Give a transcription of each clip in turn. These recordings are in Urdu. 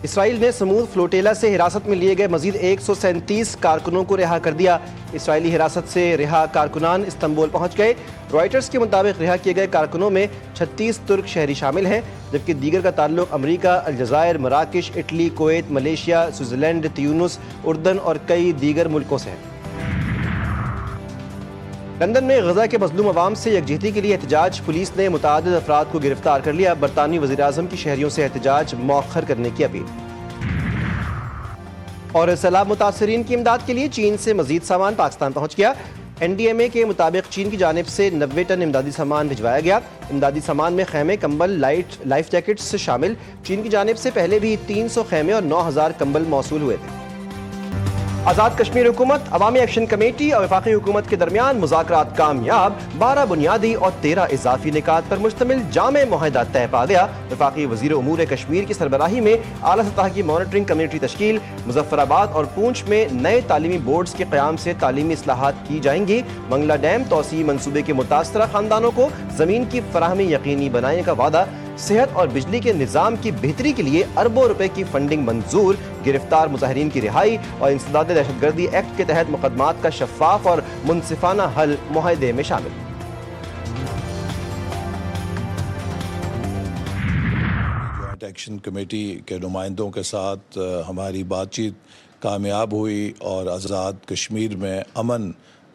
اسرائیل نے سمود فلوٹیلا سے حراست میں لیے گئے مزید 137 کارکنوں کو رہا کر دیا۔ اسرائیلی حراست سے رہا کارکنان استنبول پہنچ گئے۔ رائٹرز کے مطابق رہا کیے گئے کارکنوں میں 36 ترک شہری شامل ہیں، جبکہ دیگر کا تعلق امریکہ، الجزائر، مراکش، اٹلی، کویت، ملیشیا، سوئٹزرلینڈ، تیونس، اردن اور کئی دیگر ملکوں سے ہے۔ لندن میں غزہ کے مظلوم عوام سے یکجہتی کے لیے احتجاج، پولیس نے متعدد افراد کو گرفتار کر لیا۔ برطانوی وزیراعظم کی شہریوں سے احتجاج مؤخر کرنے کی اپیل۔ اور سیلاب متاثرین کی امداد کے لیے چین سے مزید سامان پاکستان پہنچ گیا۔ NDMA کے مطابق چین کی جانب سے 90 ٹن امدادی سامان بھجوایا گیا۔ امدادی سامان میں خیمے، کمبل، لائف جیکٹس شامل۔ چین کی جانب سے پہلے بھی 300 خیمے اور 9000 کمبل موصول ہوئے تھے۔ آزاد کشمیر حکومت، عوامی ایکشن کمیٹی اور وفاقی حکومت کے درمیان مذاکرات کامیاب، 12 بنیادی اور 13 اضافی نکات پر مشتمل جامع معاہدہ طے پا گیا۔ وفاقی وزیر امور کشمیر کی سربراہی میں اعلیٰ سطح کی مانیٹرنگ کمیٹی تشکیل۔ مظفر آباد اور پونچھ میں نئے تعلیمی بورڈز کے قیام سے تعلیمی اصلاحات کی جائیں گی۔ منگلا ڈیم توسیعی منصوبے کے متاثرہ خاندانوں کو زمین کی فراہمی یقینی بنانے کا وعدہ۔ صحت اور بجلی کے نظام کی بہتری کے لیے اربوں روپے کی فنڈنگ منظور۔ گرفتار مظاہرین کی رہائی اور انسداد دہشت گردی ایکٹ کے تحت مقدمات کا شفاف اور منصفانہ حل معاہدے میں شامل۔ جوائنٹ ایکشن کمیٹی کے نمائندوں کے ساتھ ہماری بات چیت کامیاب ہوئی اور آزاد کشمیر میں امن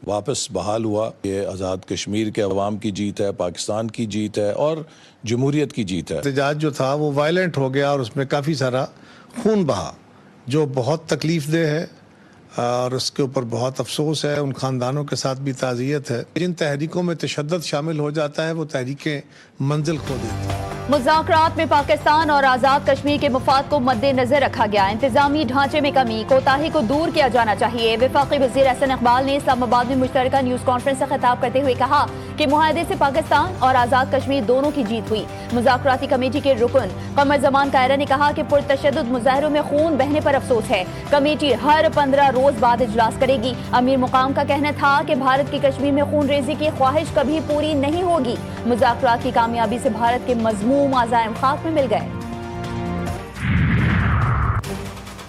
واپس بحال ہوا۔ یہ آزاد کشمیر کے عوام کی جیت ہے، پاکستان کی جیت ہے اور جمہوریت کی جیت ہے۔ احتجاج جو تھا وہ وائلنٹ ہو گیا اور اس میں کافی سارا خون بہا، جو بہت تکلیف دہ ہے اور اس کے اوپر بہت افسوس ہے۔ ان خاندانوں کے ساتھ بھی تعزیت ہے۔ جن تحریکوں میں تشدد شامل ہو جاتا ہے وہ تحریکیں منزل کھو دیتی ہیں۔ مذاکرات میں پاکستان اور آزاد کشمیر کے مفاد کو مد نظر رکھا گیا۔ انتظامی ڈھانچے میں کمی، کوتاہی کو دور کیا جانا چاہیے۔ وفاقی وزیر احسن اقبال نے اسلام آباد میں مشترکہ نیوز کانفرنس سے خطاب کرتے ہوئے کہا کہ معاہدے سے پاکستان اور آزاد کشمیر دونوں کی جیت ہوئی۔ مذاکراتی کمیٹی کے رکن قمر زمان کائرہ نے کہا کہ پرتشدد مظاہروں میں خون بہنے پر افسوس ہے۔ کمیٹی ہر 15 روز بعد اجلاس کرے گی۔ امیر مقام کا کہنا تھا کہ بھارت کی کشمیر میں خون ریزی کی خواہش کبھی پوری نہیں ہوگی۔ مذاکرات کی کامیابی سے بھارت کے مذموم عزائم خاک میں مل گئے۔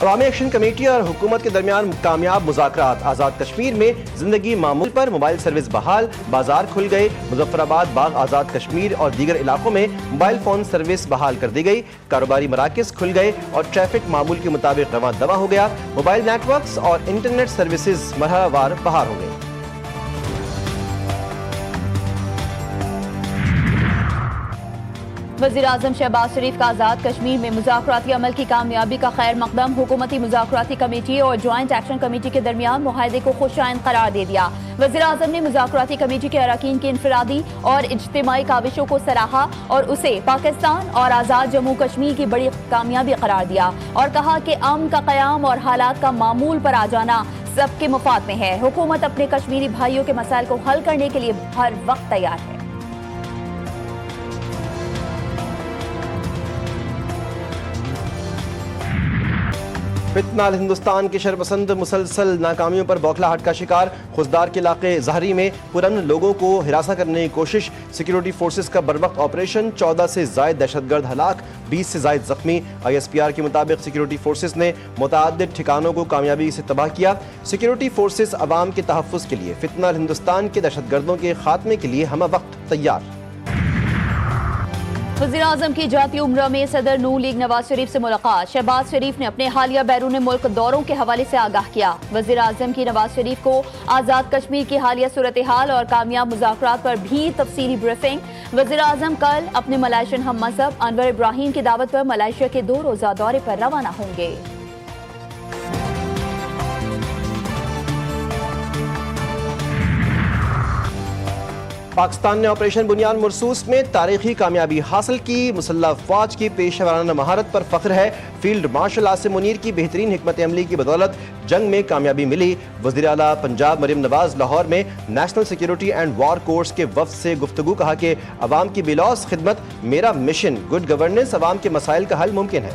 عوامی ایکشن کمیٹی اور حکومت کے درمیان کامیاب مذاکرات، آزاد کشمیر میں زندگی معمول پر، موبائل سروس بحال، بازار کھل گئے۔ مظفر آباد، باغ، آزاد کشمیر اور دیگر علاقوں میں موبائل فون سروس بحال کر دی گئی۔ کاروباری مراکز کھل گئے اور ٹریفک معمول کے مطابق رواں دواں ہو گیا۔ موبائل نیٹ ورکس اور انٹرنیٹ سروسز مرحلہ وار بحال ہو گئی۔ وزیراعظم شہباز شریف کا آزاد کشمیر میں مذاکراتی عمل کی کامیابی کا خیر مقدم۔ حکومتی مذاکراتی کمیٹی اور جوائنٹ ایکشن کمیٹی کے درمیان معاہدے کو خوش آئند قرار دے دیا۔ وزیراعظم نے مذاکراتی کمیٹی کے اراکین کی انفرادی اور اجتماعی کاوشوں کو سراہا اور اسے پاکستان اور آزاد جموں کشمیر کی بڑی کامیابی قرار دیا اور کہا کہ امن کا قیام اور حالات کا معمول پر آ جانا سب کے مفاد میں ہے۔ حکومت اپنے کشمیری بھائیوں کے مسائل کو حل کرنے کے لیے ہر وقت تیار ہے۔ فتنہ ہندوستان کے شرپسند مسلسل ناکامیوں پر بوکھلاہٹ کا شکار۔ خزدار کے علاقے زہری میں پرامن لوگوں کو ہراساں کرنے کی کوشش، سیکیورٹی فورسز کا بروقت آپریشن، 14 سے زائد دہشت گرد ہلاک، 20 سے زائد زخمی۔ ISPR کے مطابق سیکیورٹی فورسز نے متعدد ٹھکانوں کو کامیابی سے تباہ کیا۔ سیکیورٹی فورسز عوام کے تحفظ کے لیے فتنہ ہندوستان کے دہشت گردوں کے خاتمے کے لیے ہمہ وقت تیار۔ وزیراعظم کی جاتی عمرہ میں صدر نون لیگ نواز شریف سے ملاقات۔ شہباز شریف نے اپنے حالیہ بیرون ملک دوروں کے حوالے سے آگاہ کیا۔ وزیراعظم کی نواز شریف کو آزاد کشمیر کی حالیہ صورتحال اور کامیاب مذاکرات پر بھی تفصیلی بریفنگ۔ وزیراعظم کل اپنے ملائیشین ہم منصب انور ابراہیم کی دعوت پر ملائیشیا کے 2 روزہ دورے پر روانہ ہوں گے۔ پاکستان نے آپریشن بنیان مرصوص میں تاریخی کامیابی حاصل کی۔ مسلح افواج کی پیشہ ورانہ مہارت پر فخر ہے۔ فیلڈ مارشل عاصم منیر کی بہترین حکمت عملی کی بدولت جنگ میں کامیابی ملی۔ وزیر اعلیٰ پنجاب مریم نواز لاہور میں national security and war course کے وفد سے گفتگو، کہا کہ عوام کی بلوث خدمت میرا مشن، گڈ گورننس عوام کے مسائل کا حل ممکن ہے۔